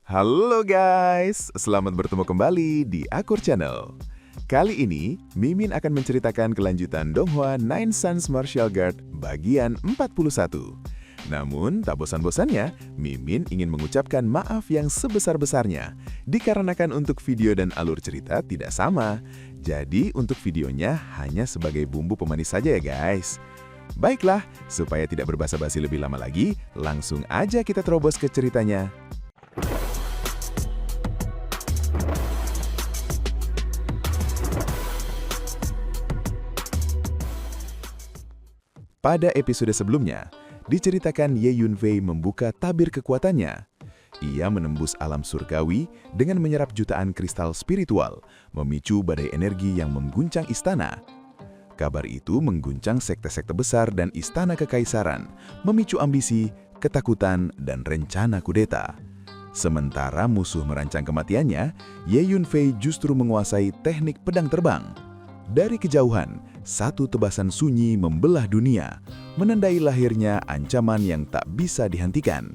Halo guys, selamat bertemu kembali di Akur Channel. Kali ini, Mimin akan menceritakan kelanjutan Donghua Nine Sons Martial Guard bagian 41. Namun, tak bosan-bosannya, Mimin ingin mengucapkan maaf yang sebesar-besarnya, dikarenakan untuk video dan alur cerita tidak sama. Jadi, untuk videonya hanya sebagai bumbu pemanis saja ya guys. Baiklah, supaya tidak berbasa-basi lebih lama lagi, langsung aja kita terobos ke ceritanya. Pada episode sebelumnya, diceritakan Ye Yunfei membuka tabir kekuatannya. Ia menembus alam surgawi dengan menyerap jutaan kristal spiritual, memicu badai energi yang mengguncang istana. Kabar itu mengguncang sekte-sekte besar dan istana kekaisaran, memicu ambisi, ketakutan, dan rencana kudeta. Sementara musuh merancang kematiannya, Ye Yunfei justru menguasai teknik pedang terbang. Dari kejauhan, satu tebasan sunyi membelah dunia, menandai lahirnya ancaman yang tak bisa dihentikan.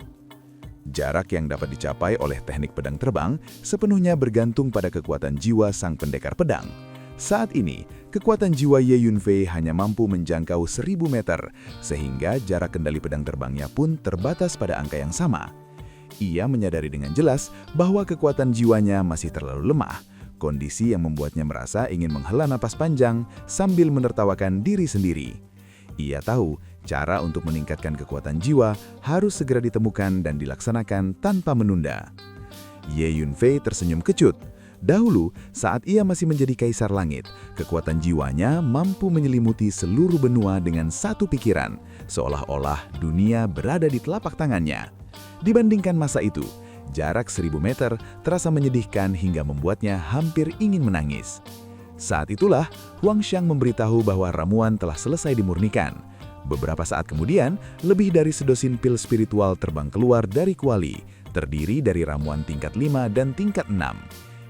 Jarak yang dapat dicapai oleh teknik pedang terbang sepenuhnya bergantung pada kekuatan jiwa sang pendekar pedang. Saat ini, kekuatan jiwa Ye Yunfei hanya mampu menjangkau 1000 meter, sehingga jarak kendali pedang terbangnya pun terbatas pada angka yang sama. Ia menyadari dengan jelas bahwa kekuatan jiwanya masih terlalu lemah, kondisi yang membuatnya merasa ingin menghela napas panjang sambil menertawakan diri sendiri. Ia tahu cara untuk meningkatkan kekuatan jiwa harus segera ditemukan dan dilaksanakan tanpa menunda. Ye Yunfei tersenyum kecut. Dahulu, saat ia masih menjadi kaisar langit, kekuatan jiwanya mampu menyelimuti seluruh benua dengan satu pikiran, seolah-olah dunia berada di telapak tangannya. Dibandingkan masa itu, jarak 1000 meter terasa menyedihkan hingga membuatnya hampir ingin menangis. Saat itulah, Huang Xiang memberitahu bahwa ramuan telah selesai dimurnikan. Beberapa saat kemudian, lebih dari sedosin pil spiritual terbang keluar dari kuali, terdiri dari ramuan tingkat 5 dan tingkat 6.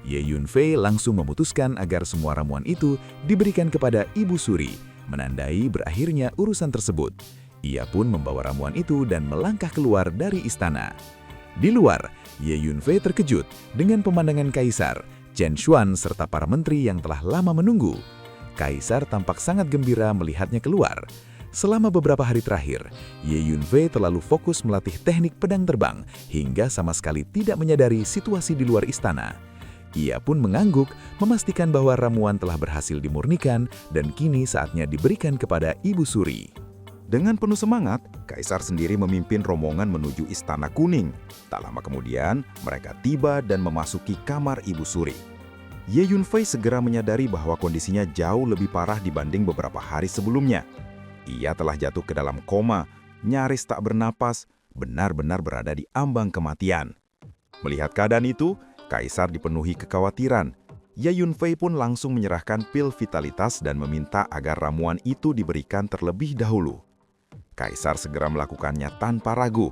Ye Yunfei langsung memutuskan agar semua ramuan itu diberikan kepada Ibu Suri, menandai berakhirnya urusan tersebut. Ia pun membawa ramuan itu dan melangkah keluar dari istana. Di luar, Ye Yunfei terkejut dengan pemandangan kaisar, Chen Xuan serta para menteri yang telah lama menunggu. Kaisar tampak sangat gembira melihatnya keluar. Selama beberapa hari terakhir, Ye Yunfei terlalu fokus melatih teknik pedang terbang hingga sama sekali tidak menyadari situasi di luar istana. Ia pun mengangguk, memastikan bahwa ramuan telah berhasil dimurnikan dan kini saatnya diberikan kepada Ibu Suri. Dengan penuh semangat, Kaisar sendiri memimpin rombongan menuju Istana Kuning. Tak lama kemudian, mereka tiba dan memasuki kamar Ibu Suri. Ye Yunfei segera menyadari bahwa kondisinya jauh lebih parah dibanding beberapa hari sebelumnya. Ia telah jatuh ke dalam koma, nyaris tak bernapas, benar-benar berada di ambang kematian. Melihat keadaan itu, Kaisar dipenuhi kekhawatiran. Ye Yunfei pun langsung menyerahkan pil vitalitas dan meminta agar ramuan itu diberikan terlebih dahulu. Kaisar segera melakukannya tanpa ragu.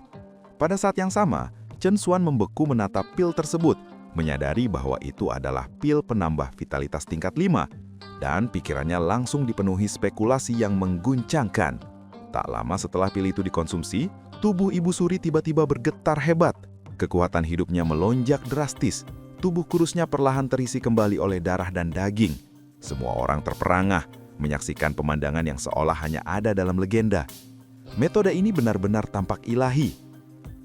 Pada saat yang sama, Chen Xuan membeku menatap pil tersebut, menyadari bahwa itu adalah pil penambah vitalitas tingkat 5, dan pikirannya langsung dipenuhi spekulasi yang mengguncangkan. Tak lama setelah pil itu dikonsumsi, tubuh Ibu Suri tiba-tiba bergetar hebat. Kekuatan hidupnya melonjak drastis. Tubuh kurusnya perlahan terisi kembali oleh darah dan daging. Semua orang terperangah, menyaksikan pemandangan yang seolah hanya ada dalam legenda. Metode ini benar-benar tampak ilahi.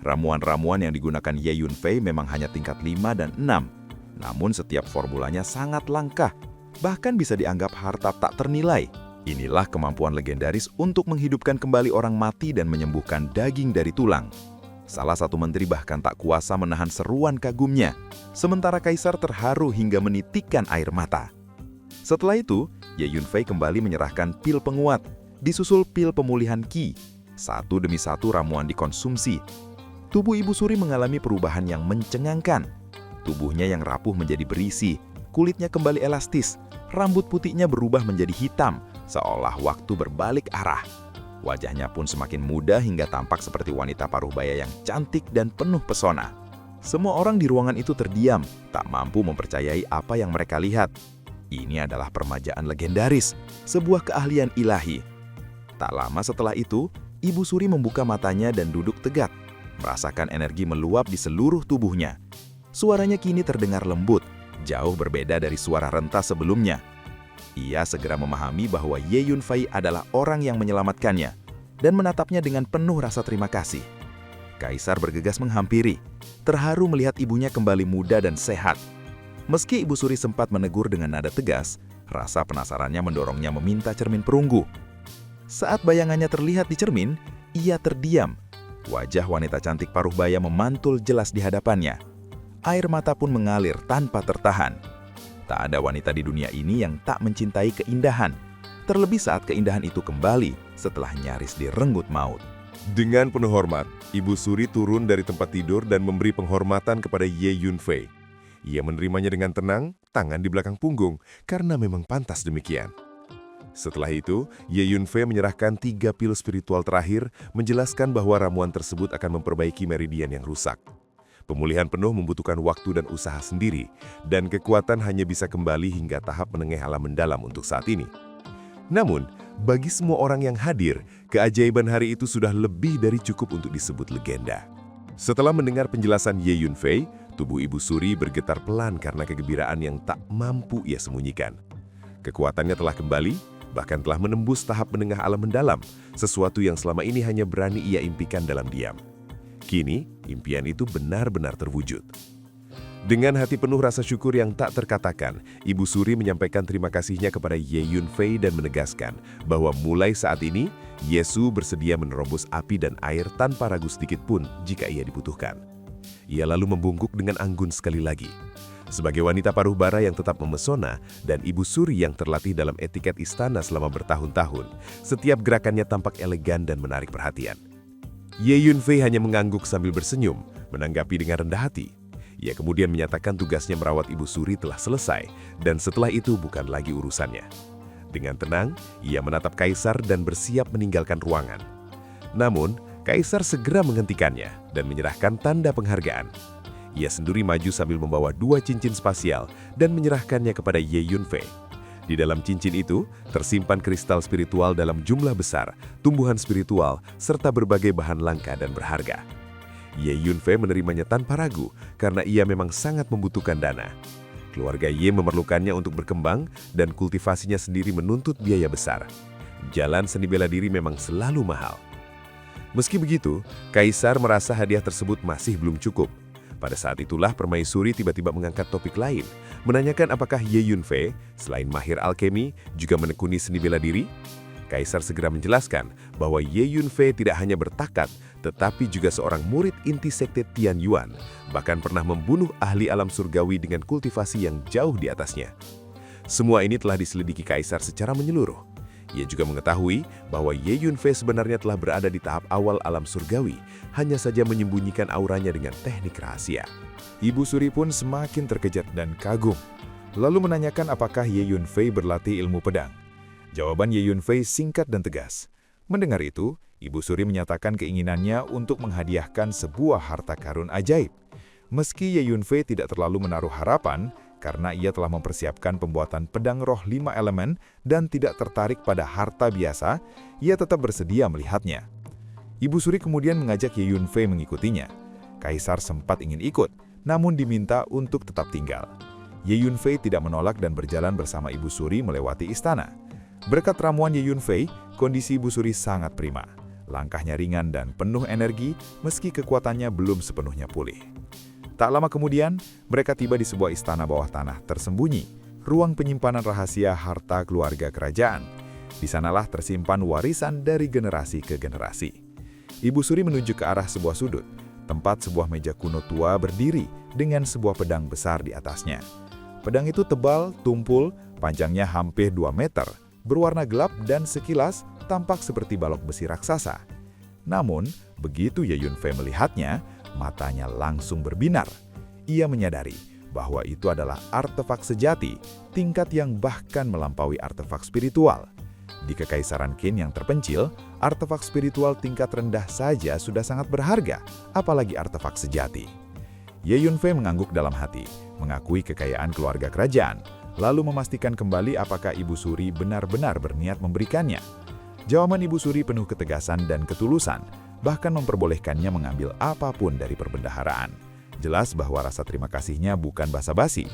Ramuan-ramuan yang digunakan Ye Yunfei memang hanya tingkat 5 dan 6. Namun setiap formulanya sangat langka, bahkan bisa dianggap harta tak ternilai. Inilah kemampuan legendaris untuk menghidupkan kembali orang mati dan menyembuhkan daging dari tulang. Salah satu menteri bahkan tak kuasa menahan seruan kagumnya, sementara Kaisar terharu hingga menitikkan air mata. Setelah itu, Ye Yunfei kembali menyerahkan pil penguat, disusul pil pemulihan Qi. Satu demi satu ramuan dikonsumsi. Tubuh Ibu Suri mengalami perubahan yang mencengangkan. Tubuhnya yang rapuh menjadi berisi, kulitnya kembali elastis, rambut putihnya berubah menjadi hitam, seolah waktu berbalik arah. Wajahnya pun semakin muda hingga tampak seperti wanita paruh baya yang cantik dan penuh pesona. Semua orang di ruangan itu terdiam, tak mampu mempercayai apa yang mereka lihat. Ini adalah permajaan legendaris, sebuah keahlian ilahi. Tak lama setelah itu, Ibu Suri membuka matanya dan duduk tegak, merasakan energi meluap di seluruh tubuhnya. Suaranya kini terdengar lembut, jauh berbeda dari suara renta sebelumnya. Ia segera memahami bahwa Ye Yunfei adalah orang yang menyelamatkannya dan menatapnya dengan penuh rasa terima kasih. Kaisar bergegas menghampiri, terharu melihat ibunya kembali muda dan sehat. Meski Ibu Suri sempat menegur dengan nada tegas, rasa penasarannya mendorongnya meminta cermin perunggu. Saat bayangannya terlihat di cermin, ia terdiam. Wajah wanita cantik paruh baya memantul jelas di hadapannya. Air mata pun mengalir tanpa tertahan. Tak ada wanita di dunia ini yang tak mencintai keindahan. Terlebih saat keindahan itu kembali setelah nyaris direnggut maut. Dengan penuh hormat, Ibu Suri turun dari tempat tidur dan memberi penghormatan kepada Ye Yunfei. Ia menerimanya dengan tenang, tangan di belakang punggung, karena memang pantas demikian. Setelah itu, Ye Yunfei menyerahkan 3 pil spiritual terakhir, menjelaskan bahwa ramuan tersebut akan memperbaiki meridian yang rusak. Pemulihan penuh membutuhkan waktu dan usaha sendiri, dan kekuatan hanya bisa kembali hingga tahap menengah alam mendalam untuk saat ini. Namun, bagi semua orang yang hadir, keajaiban hari itu sudah lebih dari cukup untuk disebut legenda. Setelah mendengar penjelasan Ye Yunfei, tubuh Ibu Suri bergetar pelan karena kegembiraan yang tak mampu ia sembunyikan. Kekuatannya telah kembali, bahkan telah menembus tahap menengah alam mendalam, sesuatu yang selama ini hanya berani ia impikan dalam diam. Kini, impian itu benar-benar terwujud. Dengan hati penuh rasa syukur yang tak terkatakan, Ibu Suri menyampaikan terima kasihnya kepada Ye Yunfei dan menegaskan bahwa mulai saat ini, Yesu bersedia menerobos api dan air tanpa ragu sedikit pun jika ia dibutuhkan. Ia lalu membungkuk dengan anggun sekali lagi. Sebagai wanita paruh bara yang tetap memesona dan Ibu Suri yang terlatih dalam etiket istana selama bertahun-tahun, setiap gerakannya tampak elegan dan menarik perhatian. Ye Yunfei hanya mengangguk sambil bersenyum, menanggapi dengan rendah hati. Ia kemudian menyatakan tugasnya merawat Ibu Suri telah selesai, dan setelah itu bukan lagi urusannya. Dengan tenang, ia menatap Kaisar dan bersiap meninggalkan ruangan. Namun, Kaisar segera menghentikannya dan menyerahkan tanda penghargaan. Ia sendiri maju sambil membawa 2 cincin spasial dan menyerahkannya kepada Ye Yunfei. Di dalam cincin itu, tersimpan kristal spiritual dalam jumlah besar, tumbuhan spiritual, serta berbagai bahan langka dan berharga. Ye Yunfei menerimanya tanpa ragu, karena ia memang sangat membutuhkan dana. Keluarga Ye memerlukannya untuk berkembang, dan kultivasinya sendiri menuntut biaya besar. Jalan seni bela diri memang selalu mahal. Meski begitu, Kaisar merasa hadiah tersebut masih belum cukup. Pada saat itulah permaisuri tiba-tiba mengangkat topik lain, menanyakan apakah Ye Yunfei, selain mahir alkemi, juga menekuni seni bela diri. Kaisar segera menjelaskan bahwa Ye Yunfei tidak hanya bertakat, tetapi juga seorang murid inti sekte Tian Yuan, bahkan pernah membunuh ahli alam surgawi dengan kultivasi yang jauh di atasnya. Semua ini telah diselidiki Kaisar secara menyeluruh. Ia juga mengetahui bahwa Ye Yunfei sebenarnya telah berada di tahap awal alam surgawi, hanya saja menyembunyikan auranya dengan teknik rahasia. Ibu Suri pun semakin terkejut dan kagum, lalu menanyakan apakah Ye Yunfei berlatih ilmu pedang. Jawaban Ye Yunfei singkat dan tegas. Mendengar itu, Ibu Suri menyatakan keinginannya untuk menghadiahkan sebuah harta karun ajaib. Meski Ye Yunfei tidak terlalu menaruh harapan, karena ia telah mempersiapkan pembuatan pedang roh 5 elemen dan tidak tertarik pada harta biasa, ia tetap bersedia melihatnya. Ibu Suri kemudian mengajak Ye Yunfei mengikutinya. Kaisar sempat ingin ikut, namun diminta untuk tetap tinggal. Ye Yunfei tidak menolak dan berjalan bersama Ibu Suri melewati istana. Berkat ramuan Ye Yunfei, kondisi Ibu Suri sangat prima. Langkahnya ringan dan penuh energi, meski kekuatannya belum sepenuhnya pulih. Tak lama kemudian, mereka tiba di sebuah istana bawah tanah tersembunyi, ruang penyimpanan rahasia harta keluarga kerajaan. Di sanalah tersimpan warisan dari generasi ke generasi. Ibu Suri menuju ke arah sebuah sudut, tempat sebuah meja kuno tua berdiri dengan sebuah pedang besar di atasnya. Pedang itu tebal, tumpul, panjangnya hampir 2 meter, berwarna gelap dan sekilas tampak seperti balok besi raksasa. Namun, begitu Ye Yunfei melihatnya, matanya langsung berbinar. Ia menyadari bahwa itu adalah artefak sejati, tingkat yang bahkan melampaui artefak spiritual. Di Kekaisaran Qin yang terpencil, artefak spiritual tingkat rendah saja sudah sangat berharga, apalagi artefak sejati. Ye Yunfei mengangguk dalam hati, mengakui kekayaan keluarga kerajaan, lalu memastikan kembali apakah Ibu Suri benar-benar berniat memberikannya. Jawaban Ibu Suri penuh ketegasan dan ketulusan, bahkan memperbolehkannya mengambil apapun dari perbendaharaan. Jelas bahwa rasa terima kasihnya bukan basa-basi.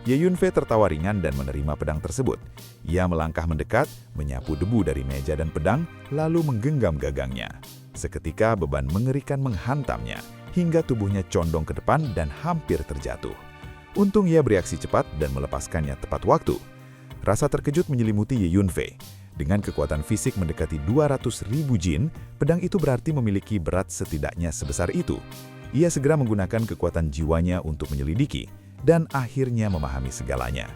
Ye Yunfei tertawa ringan dan menerima pedang tersebut. Ia melangkah mendekat, menyapu debu dari meja dan pedang, lalu menggenggam gagangnya. Seketika beban mengerikan menghantamnya, hingga tubuhnya condong ke depan dan hampir terjatuh. Untung ia bereaksi cepat dan melepaskannya tepat waktu. Rasa terkejut menyelimuti Ye Yunfei. Dengan kekuatan fisik mendekati 200.000 jin, pedang itu berarti memiliki berat setidaknya sebesar itu. Ia segera menggunakan kekuatan jiwanya untuk menyelidiki, dan akhirnya memahami segalanya.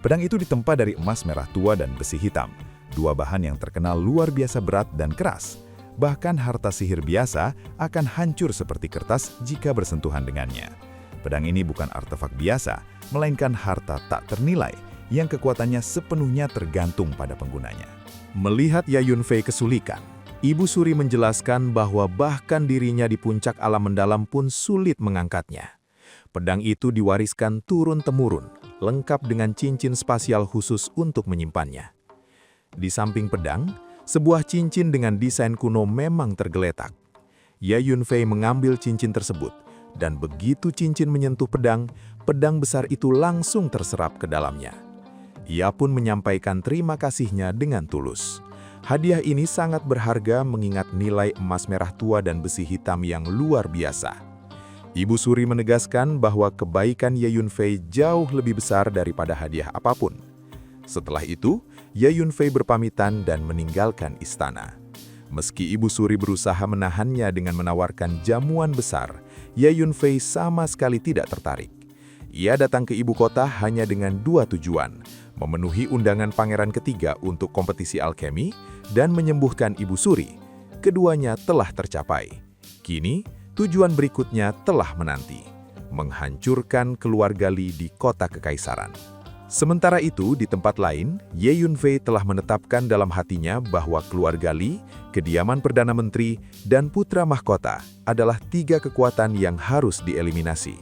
Pedang itu ditempa dari emas merah tua dan besi hitam, dua bahan yang terkenal luar biasa berat dan keras. Bahkan harta sihir biasa akan hancur seperti kertas jika bersentuhan dengannya. Pedang ini bukan artefak biasa, melainkan harta tak ternilai, yang kekuatannya sepenuhnya tergantung pada penggunanya. Melihat Ye Yunfei kesulikan, Ibu Suri menjelaskan bahwa bahkan dirinya di puncak alam mendalam pun sulit mengangkatnya. Pedang itu diwariskan turun-temurun, lengkap dengan cincin spasial khusus untuk menyimpannya. Di samping pedang, sebuah cincin dengan desain kuno memang tergeletak. Ye Yunfei mengambil cincin tersebut, dan begitu cincin menyentuh pedang, pedang besar itu langsung terserap ke dalamnya. Ia pun menyampaikan terima kasihnya dengan tulus. Hadiah ini sangat berharga mengingat nilai emas merah tua dan besi hitam yang luar biasa. Ibu Suri menegaskan bahwa kebaikan Ye Yunfei jauh lebih besar daripada hadiah apapun. Setelah itu, Ye Yunfei berpamitan dan meninggalkan istana. Meski Ibu Suri berusaha menahannya dengan menawarkan jamuan besar, Ye Yunfei sama sekali tidak tertarik. Ia datang ke ibu kota hanya dengan dua tujuan, memenuhi undangan pangeran ketiga untuk kompetisi alkemi dan menyembuhkan Ibu Suri. Keduanya telah tercapai. Kini, tujuan berikutnya telah menanti, menghancurkan keluarga Li di kota kekaisaran. Sementara itu, di tempat lain, Ye Yunfei telah menetapkan dalam hatinya bahwa keluarga Li, kediaman Perdana Menteri, dan Putra Mahkota adalah tiga kekuatan yang harus dieliminasi.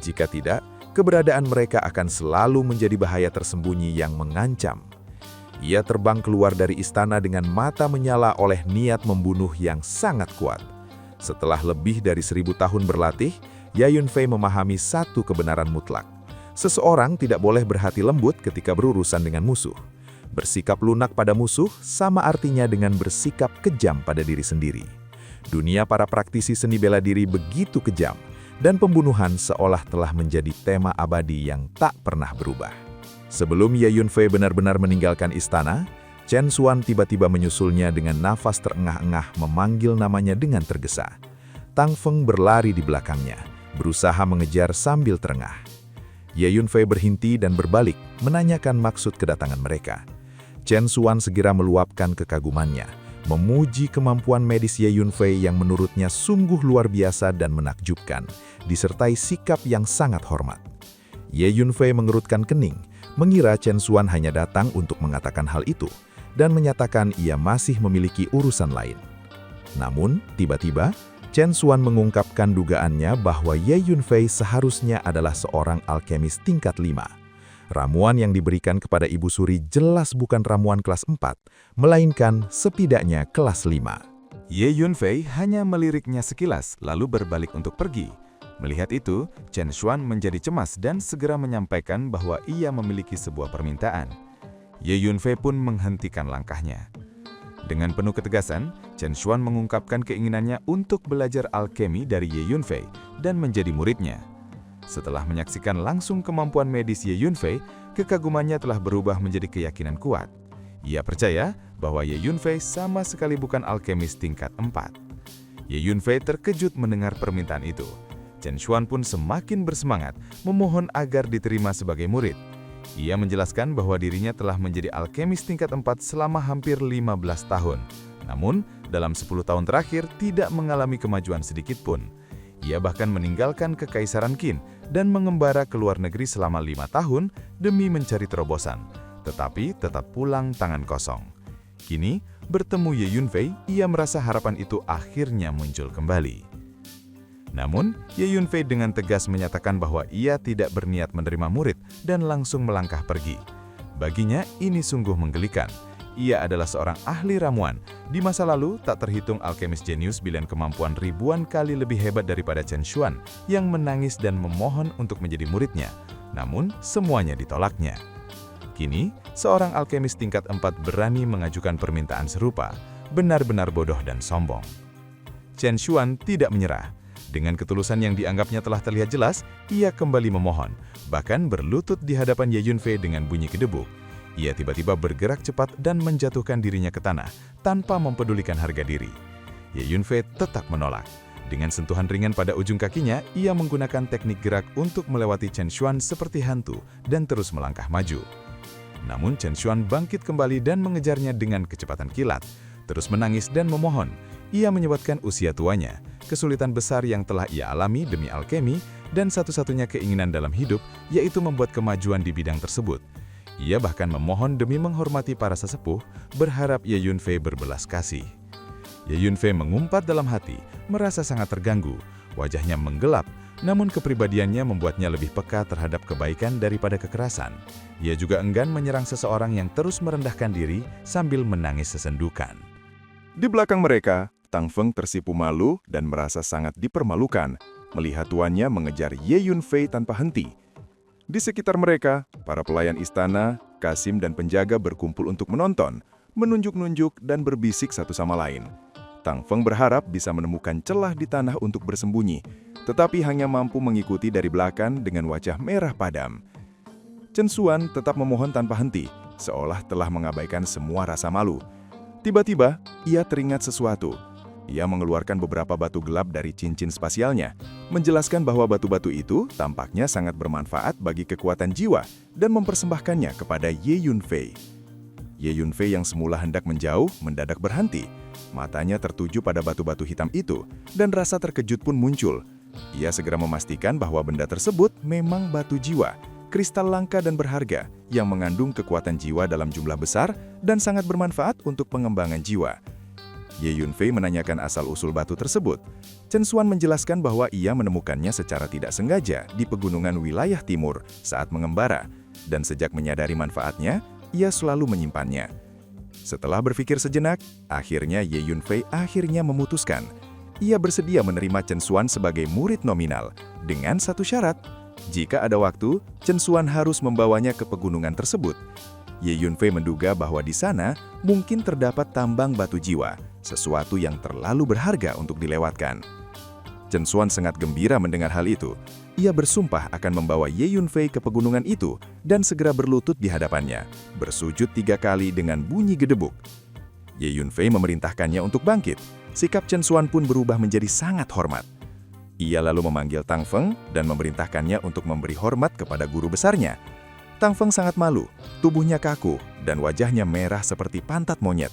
Jika tidak, keberadaan mereka akan selalu menjadi bahaya tersembunyi yang mengancam. Ia terbang keluar dari istana dengan mata menyala oleh niat membunuh yang sangat kuat. Setelah lebih dari 1000 tahun berlatih, Ye Yunfei memahami satu kebenaran mutlak. Seseorang tidak boleh berhati lembut ketika berurusan dengan musuh. Bersikap lunak pada musuh sama artinya dengan bersikap kejam pada diri sendiri. Dunia para praktisi seni bela diri begitu kejam, dan pembunuhan seolah telah menjadi tema abadi yang tak pernah berubah. Sebelum Ye Yunfei benar-benar meninggalkan istana, Chen Xuan tiba-tiba menyusulnya dengan nafas terengah-engah memanggil namanya dengan tergesa. Tang Feng berlari di belakangnya, berusaha mengejar sambil terengah. Ye Yunfei berhenti dan berbalik, menanyakan maksud kedatangan mereka. Chen Xuan segera meluapkan kekagumannya, memuji kemampuan medis Ye Yunfei yang menurutnya sungguh luar biasa dan menakjubkan, disertai sikap yang sangat hormat. Ye Yunfei mengerutkan kening, mengira Chen Xuan hanya datang untuk mengatakan hal itu, dan menyatakan ia masih memiliki urusan lain. Namun, tiba-tiba, Chen Xuan mengungkapkan dugaannya bahwa Ye Yunfei seharusnya adalah seorang alkemis tingkat 5. Ramuan yang diberikan kepada Ibu Suri jelas bukan ramuan kelas 4, melainkan setidaknya kelas 5. Ye Yunfei hanya meliriknya sekilas, lalu berbalik untuk pergi. Melihat itu, Chen Xuan menjadi cemas dan segera menyampaikan bahwa ia memiliki sebuah permintaan. Ye Yunfei pun menghentikan langkahnya. Dengan penuh ketegasan, Chen Xuan mengungkapkan keinginannya untuk belajar alkemi dari Ye Yunfei dan menjadi muridnya. Setelah menyaksikan langsung kemampuan medis Ye Yunfei, kekagumannya telah berubah menjadi keyakinan kuat. Ia percaya bahwa Ye Yunfei sama sekali bukan alkemis tingkat 4. Ye Yunfei terkejut mendengar permintaan itu. Chen Xuan pun semakin bersemangat memohon agar diterima sebagai murid. Ia menjelaskan bahwa dirinya telah menjadi alkemis tingkat 4 selama hampir 15 tahun. Namun, dalam 10 tahun terakhir tidak mengalami kemajuan sedikit pun. Ia bahkan meninggalkan kekaisaran Qin dan mengembara ke luar negeri selama 5 tahun demi mencari terobosan, tetapi tetap pulang tangan kosong. Kini, bertemu Ye Yunfei, ia merasa harapan itu akhirnya muncul kembali. Namun, Ye Yunfei dengan tegas menyatakan bahwa ia tidak berniat menerima murid dan langsung melangkah pergi. Baginya, ini sungguh menggelikan. ia adalah seorang ahli ramuan. Di masa lalu, tak terhitung alkemis jenius bilang kemampuan ribuan kali lebih hebat daripada Chen Xuan yang menangis dan memohon untuk menjadi muridnya. Namun, semuanya ditolaknya. Kini, seorang alkemis tingkat 4 berani mengajukan permintaan serupa, benar-benar bodoh dan sombong. Chen Xuan tidak menyerah. Dengan ketulusan yang dianggapnya telah terlihat jelas, ia kembali memohon, bahkan berlutut di hadapan Ye Yunfei dengan bunyi kedebuk. Ia tiba-tiba bergerak cepat dan menjatuhkan dirinya ke tanah, tanpa mempedulikan harga diri. Ye Yunfei tetap menolak. Dengan sentuhan ringan pada ujung kakinya, ia menggunakan teknik gerak untuk melewati Chen Xuan seperti hantu dan terus melangkah maju. Namun Chen Xuan bangkit kembali dan mengejarnya dengan kecepatan kilat, terus menangis dan memohon. Ia menyebutkan usia tuanya, kesulitan besar yang telah ia alami demi alkemi, dan satu-satunya keinginan dalam hidup yaitu membuat kemajuan di bidang tersebut. Ia bahkan memohon demi menghormati para sesepuh, berharap Ye Yunfei berbelas kasih. Ye Yunfei mengumpat dalam hati, merasa sangat terganggu. Wajahnya menggelap, namun kepribadiannya membuatnya lebih peka terhadap kebaikan daripada kekerasan. Ia juga enggan menyerang seseorang yang terus merendahkan diri sambil menangis sesendukan. Di belakang mereka, Tang Feng tersipu malu dan merasa sangat dipermalukan melihat tuannya mengejar Ye Yunfei tanpa henti. Di sekitar mereka, para pelayan istana, Kasim dan penjaga berkumpul untuk menonton, menunjuk-nunjuk dan berbisik satu sama lain. Tang Feng berharap bisa menemukan celah di tanah untuk bersembunyi, tetapi hanya mampu mengikuti dari belakang dengan wajah merah padam. Chen Xuan tetap memohon tanpa henti, seolah telah mengabaikan semua rasa malu. Tiba-tiba, ia teringat sesuatu. Ia mengeluarkan beberapa batu gelap dari cincin spasialnya, menjelaskan bahwa batu-batu itu tampaknya sangat bermanfaat bagi kekuatan jiwa dan mempersembahkannya kepada Ye Yunfei. Ye Yunfei yang semula hendak menjauh, mendadak berhenti. Matanya tertuju pada batu-batu hitam itu, dan rasa terkejut pun muncul. Ia segera memastikan bahwa benda tersebut memang batu jiwa, kristal langka dan berharga yang mengandung kekuatan jiwa dalam jumlah besar dan sangat bermanfaat untuk pengembangan jiwa. Ye Yunfei menanyakan asal-usul batu tersebut. Chen Xuan menjelaskan bahwa ia menemukannya secara tidak sengaja di pegunungan wilayah timur saat mengembara, dan sejak menyadari manfaatnya, ia selalu menyimpannya. Setelah berpikir sejenak, akhirnya Ye Yunfei akhirnya memutuskan. Ia bersedia menerima Chen Xuan sebagai murid nominal, dengan satu syarat. Jika ada waktu, Chen Xuan harus membawanya ke pegunungan tersebut. Ye Yunfei menduga bahwa di sana mungkin terdapat tambang batu jiwa, sesuatu yang terlalu berharga untuk dilewatkan. Chen Xuan sangat gembira mendengar hal itu. Ia bersumpah akan membawa Ye Yunfei ke pegunungan itu dan segera berlutut di hadapannya, bersujud 3 kali dengan bunyi gedebuk. Ye Yunfei memerintahkannya untuk bangkit. Sikap Chen Xuan pun berubah menjadi sangat hormat. Ia lalu memanggil Tang Feng dan memerintahkannya untuk memberi hormat kepada guru besarnya. Tang Feng sangat malu, tubuhnya kaku, dan wajahnya merah seperti pantat monyet.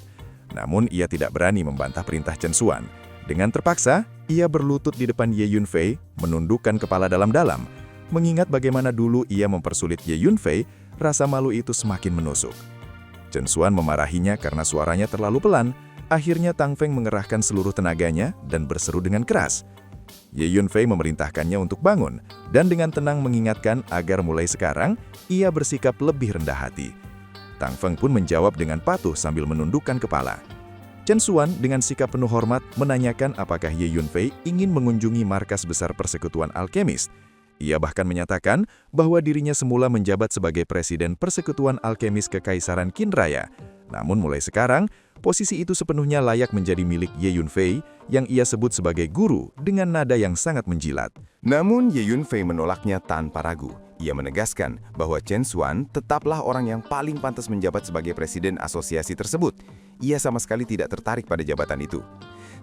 Namun ia tidak berani membantah perintah Chen Xuan. Dengan terpaksa, ia berlutut di depan Ye Yunfei, menundukkan kepala dalam-dalam. Mengingat bagaimana dulu ia mempersulit Ye Yunfei, rasa malu itu semakin menusuk. Chen Xuan memarahinya karena suaranya terlalu pelan. Akhirnya Tang Feng mengerahkan seluruh tenaganya dan berseru dengan keras. Ye Yunfei memerintahkannya untuk bangun, dan dengan tenang mengingatkan agar mulai sekarang, ia bersikap lebih rendah hati. Tang Feng pun menjawab dengan patuh sambil menundukkan kepala. Chen Xuan dengan sikap penuh hormat menanyakan apakah Ye Yunfei ingin mengunjungi markas besar persekutuan alkemis. Ia bahkan menyatakan bahwa dirinya semula menjabat sebagai presiden persekutuan alkemis Kekaisaran Qin Raya. Namun mulai sekarang, posisi itu sepenuhnya layak menjadi milik Ye Yunfei yang ia sebut sebagai guru dengan nada yang sangat menjilat. Namun Ye Yunfei menolaknya tanpa ragu. Ia menegaskan bahwa Chen Xuan tetaplah orang yang paling pantas menjabat sebagai presiden asosiasi tersebut. Ia sama sekali tidak tertarik pada jabatan itu.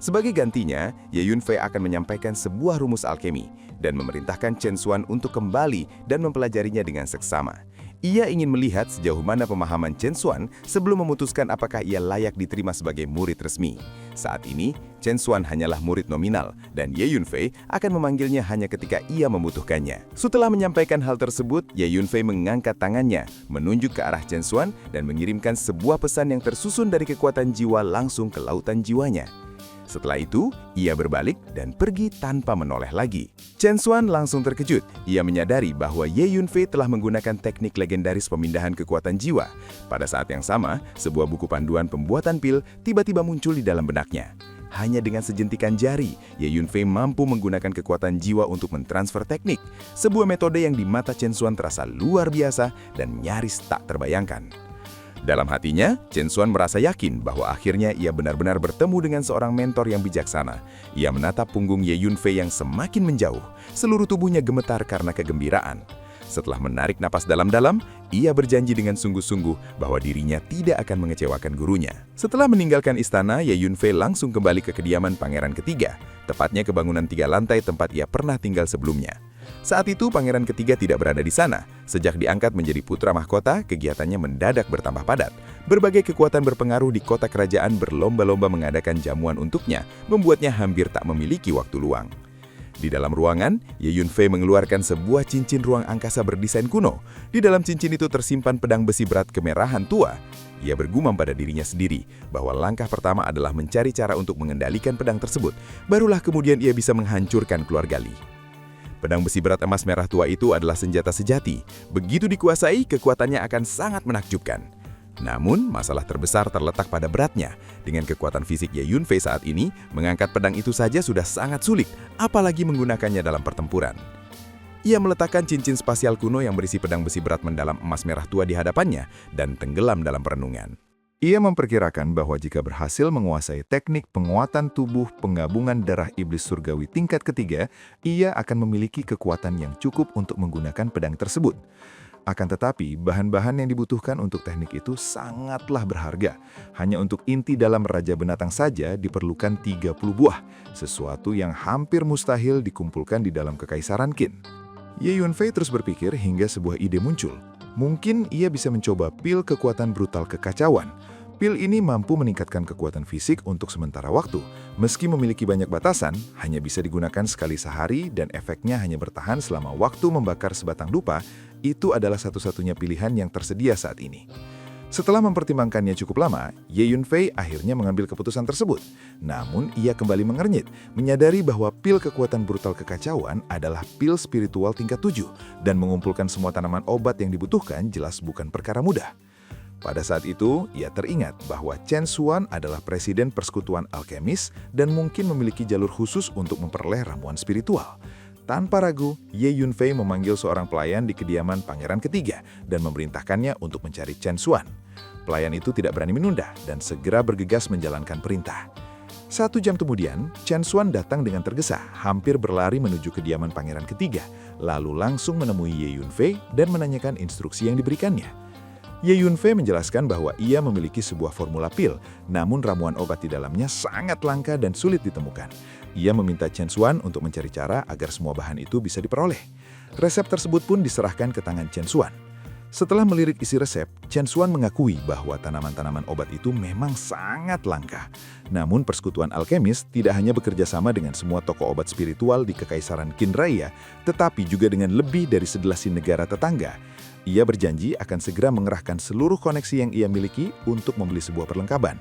Sebagai gantinya, Ye Yunfei akan menyampaikan sebuah rumus alkemi dan memerintahkan Chen Xuan untuk kembali dan mempelajarinya dengan seksama. Ia ingin melihat sejauh mana pemahaman Chen Xuan sebelum memutuskan apakah ia layak diterima sebagai murid resmi. Saat ini, Chen Xuan hanyalah murid nominal, dan Ye Yunfei akan memanggilnya hanya ketika ia membutuhkannya. Setelah menyampaikan hal tersebut, Ye Yunfei mengangkat tangannya, menunjuk ke arah Chen Xuan, dan mengirimkan sebuah pesan yang tersusun dari kekuatan jiwa langsung ke lautan jiwanya. Setelah itu, ia berbalik dan pergi tanpa menoleh lagi. Chen Xuan langsung terkejut. Ia menyadari bahwa Ye Yunfei telah menggunakan teknik legendaris pemindahan kekuatan jiwa. Pada saat yang sama, sebuah buku panduan pembuatan pil tiba-tiba muncul di dalam benaknya. Hanya dengan sejentikan jari, Ye Yunfei mampu menggunakan kekuatan jiwa untuk mentransfer teknik. Sebuah metode yang di mata Chen Xuan terasa luar biasa dan nyaris tak terbayangkan. Dalam hatinya, Chen Xuan merasa yakin bahwa akhirnya ia benar-benar bertemu dengan seorang mentor yang bijaksana. Ia menatap punggung Ye Yunfei yang semakin menjauh. Seluruh tubuhnya gemetar karena kegembiraan. Setelah menarik napas dalam-dalam, ia berjanji dengan sungguh-sungguh bahwa dirinya tidak akan mengecewakan gurunya. Setelah meninggalkan istana, Ye Yunfei langsung kembali ke kediaman Pangeran Ketiga, tepatnya ke bangunan 3 lantai tempat ia pernah tinggal sebelumnya. Saat itu, Pangeran Ketiga tidak berada di sana. Sejak diangkat menjadi putra mahkota, kegiatannya mendadak bertambah padat. Berbagai kekuatan berpengaruh di kota kerajaan berlomba-lomba mengadakan jamuan untuknya, membuatnya hampir tak memiliki waktu luang. Di dalam ruangan, Ye Yunfei mengeluarkan sebuah cincin ruang angkasa berdesain kuno. Di dalam cincin itu tersimpan pedang besi berat kemerahan tua. Ia bergumam pada dirinya sendiri bahwa langkah pertama adalah mencari cara untuk mengendalikan pedang tersebut. Barulah kemudian ia bisa menghancurkan keluarga Li. Pedang besi berat emas merah tua itu adalah senjata sejati. Begitu dikuasai, kekuatannya akan sangat menakjubkan. Namun, masalah terbesar terletak pada beratnya. Dengan kekuatan fisik Ye Yunfei saat ini, mengangkat pedang itu saja sudah sangat sulit, apalagi menggunakannya dalam pertempuran. Ia meletakkan cincin spasial kuno yang berisi pedang besi berat mendalam emas merah tua di hadapannya dan tenggelam dalam perenungan. Ia memperkirakan bahwa jika berhasil menguasai teknik penguatan tubuh penggabungan darah iblis surgawi tingkat ketiga, ia akan memiliki kekuatan yang cukup untuk menggunakan pedang tersebut. Akan tetapi, bahan-bahan yang dibutuhkan untuk teknik itu sangatlah berharga. Hanya untuk inti dalam Raja Binatang saja diperlukan 30 buah, sesuatu yang hampir mustahil dikumpulkan di dalam Kekaisaran Qin. Ye Yunfei terus berpikir hingga sebuah ide muncul. Mungkin ia bisa mencoba pil kekuatan brutal kekacauan. Pil ini mampu meningkatkan kekuatan fisik untuk sementara waktu. Meski memiliki banyak batasan, hanya bisa digunakan sekali sehari dan efeknya hanya bertahan selama waktu membakar sebatang dupa. Itu adalah satu-satunya pilihan yang tersedia saat ini. Setelah mempertimbangkannya cukup lama, Ye Yunfei akhirnya mengambil keputusan tersebut. Namun, ia kembali mengernyit, menyadari bahwa pil kekuatan brutal kekacauan adalah pil spiritual tingkat 7, dan mengumpulkan semua tanaman obat yang dibutuhkan jelas bukan perkara mudah. Pada saat itu, ia teringat bahwa Chen Xuan adalah presiden persekutuan alkemis dan mungkin memiliki jalur khusus untuk memperoleh ramuan spiritual. Tanpa ragu, Ye Yunfei memanggil seorang pelayan di kediaman Pangeran Ketiga dan memerintahkannya untuk mencari Chen Xuan. Pelayan itu tidak berani menunda dan segera bergegas menjalankan perintah. 1 jam kemudian, Chen Xuan datang dengan tergesa, hampir berlari menuju kediaman Pangeran Ketiga, lalu langsung menemui Ye Yunfei dan menanyakan instruksi yang diberikannya. Ye Yunfei menjelaskan bahwa ia memiliki sebuah formula pil, namun ramuan obat di dalamnya sangat langka dan sulit ditemukan. Ia meminta Chen Xuan untuk mencari cara agar semua bahan itu bisa diperoleh. Resep tersebut pun diserahkan ke tangan Chen Xuan. Setelah melirik isi resep, Chen Xuan mengakui bahwa tanaman-tanaman obat itu memang sangat langka. Namun persekutuan alkemis tidak hanya bekerja sama dengan semua toko obat spiritual di Kekaisaran Qin Raya, tetapi juga dengan lebih dari 11 negara tetangga. Ia berjanji akan segera mengerahkan seluruh koneksi yang ia miliki untuk membeli sebuah perlengkapan.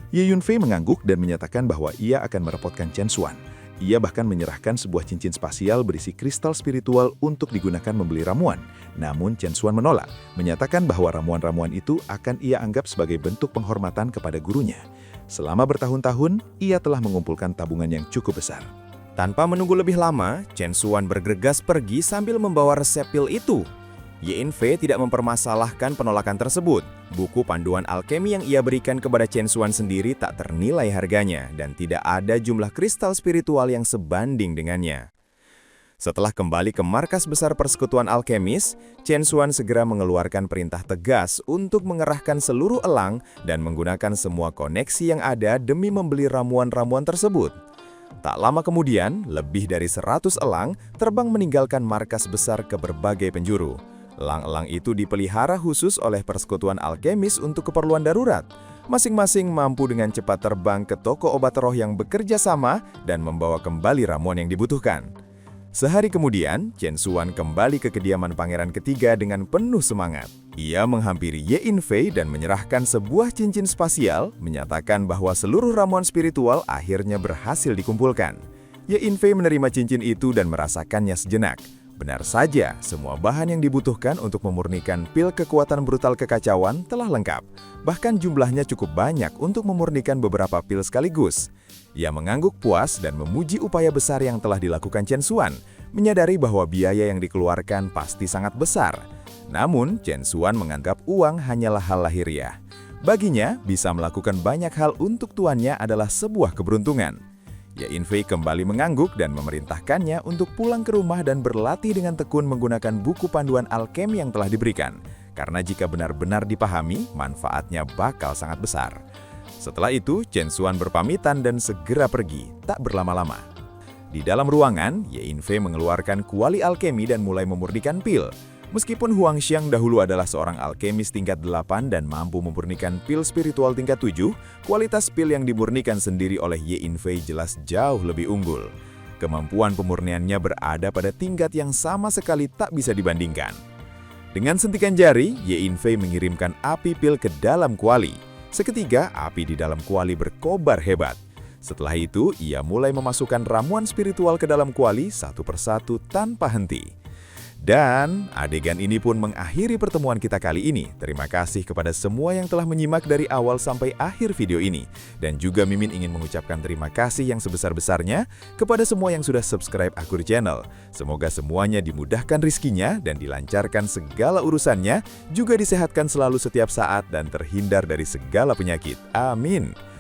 Ye Yunfei mengangguk dan menyatakan bahwa ia akan merepotkan Chen Xuan. Ia bahkan menyerahkan sebuah cincin spasial berisi kristal spiritual untuk digunakan membeli ramuan. Namun Chen Xuan menolak, menyatakan bahwa ramuan-ramuan itu akan ia anggap sebagai bentuk penghormatan kepada gurunya. Selama bertahun-tahun, ia telah mengumpulkan tabungan yang cukup besar. Tanpa menunggu lebih lama, Chen Xuan bergegas pergi sambil membawa resep pil itu. Ye Yunfei tidak mempermasalahkan penolakan tersebut. Buku panduan alkemi yang ia berikan kepada Chen Xuan sendiri tak ternilai harganya dan tidak ada jumlah kristal spiritual yang sebanding dengannya. Setelah kembali ke markas besar persekutuan alkemis, Chen Xuan segera mengeluarkan perintah tegas untuk mengerahkan seluruh elang dan menggunakan semua koneksi yang ada demi membeli ramuan-ramuan tersebut. Tak lama kemudian, lebih dari 100 elang terbang meninggalkan markas besar ke berbagai penjuru. Elang-elang itu dipelihara khusus oleh persekutuan alkemis untuk keperluan darurat. Masing-masing mampu dengan cepat terbang ke toko obat roh yang bekerja sama dan membawa kembali ramuan yang dibutuhkan. Sehari kemudian, Chen Xuan kembali ke kediaman pangeran ketiga dengan penuh semangat. Ia menghampiri Ye Yunfei dan menyerahkan sebuah cincin spasial, menyatakan bahwa seluruh ramuan spiritual akhirnya berhasil dikumpulkan. Ye Yunfei menerima cincin itu dan merasakannya sejenak. Benar saja, semua bahan yang dibutuhkan untuk memurnikan pil kekuatan brutal kekacauan telah lengkap. Bahkan jumlahnya cukup banyak untuk memurnikan beberapa pil sekaligus. Ia mengangguk puas dan memuji upaya besar yang telah dilakukan Chen Xuan, menyadari bahwa biaya yang dikeluarkan pasti sangat besar. Namun, Chen Xuan menganggap uang hanyalah hal lahiriah. Baginya, bisa melakukan banyak hal untuk tuannya adalah sebuah keberuntungan. Ye Yunfei kembali mengangguk dan memerintahkannya untuk pulang ke rumah dan berlatih dengan tekun menggunakan buku panduan alkemi yang telah diberikan. Karena jika benar-benar dipahami, manfaatnya bakal sangat besar. Setelah itu, Chen Xuan berpamitan dan segera pergi, tak berlama-lama. Di dalam ruangan, Ye Yunfei mengeluarkan kuali alkemi dan mulai memurnikan pil. Meskipun Huang Xiang dahulu adalah seorang alkemis tingkat 8 dan mampu memurnikan pil spiritual tingkat 7, kualitas pil yang dimurnikan sendiri oleh Ye Yunfei jelas jauh lebih unggul. Kemampuan pemurniannya berada pada tingkat yang sama sekali tak bisa dibandingkan. Dengan sentikan jari, Ye Yunfei mengirimkan api pil ke dalam kuali. Seketika, api di dalam kuali berkobar hebat. Setelah itu, ia mulai memasukkan ramuan spiritual ke dalam kuali satu persatu tanpa henti. Dan adegan ini pun mengakhiri pertemuan kita kali ini. Terima kasih kepada semua yang telah menyimak dari awal sampai akhir video ini. Dan juga Mimin ingin mengucapkan terima kasih yang sebesar-besarnya kepada semua yang sudah subscribe Akur Channel. Semoga semuanya dimudahkan rizkinya dan dilancarkan segala urusannya, juga disehatkan selalu setiap saat dan terhindar dari segala penyakit. Amin.